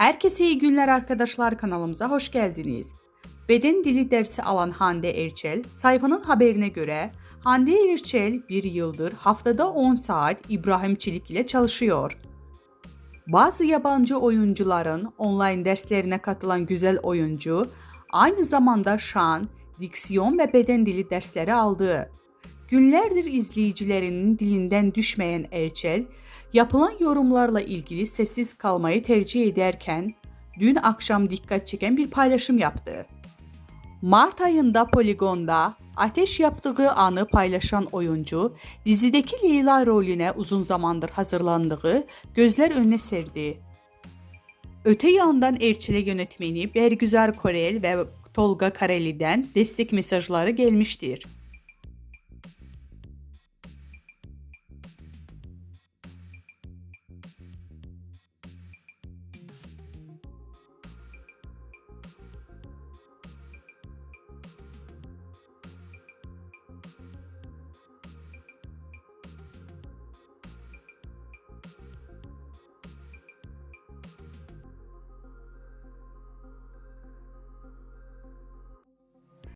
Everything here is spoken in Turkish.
Herkese iyi günler arkadaşlar, kanalımıza hoş geldiniz. Beden dili dersi alan Hande Erçel, sayfanın haberine göre Hande Erçel bir yıldır haftada 10 saat İbrahim Çelik ile çalışıyor. Bazı yabancı oyuncuların online derslerine katılan güzel oyuncu, aynı zamanda şan, diksiyon ve beden dili dersleri aldı. Günlerdir izleyicilerinin dilinden düşmeyen Erçel, yapılan yorumlarla ilgili sessiz kalmayı tercih ederken, dün akşam dikkat çeken bir paylaşım yaptı. Mart ayında Polygon'da ateş yaptığı anı paylaşan oyuncu, dizideki Leyla rolüne uzun zamandır hazırlandığı gözler önüne serdi. Öte yandan Erçel'e yönetmeni Bergüzar Korel ve Tolga Kareli'den destek mesajları gelmiştir.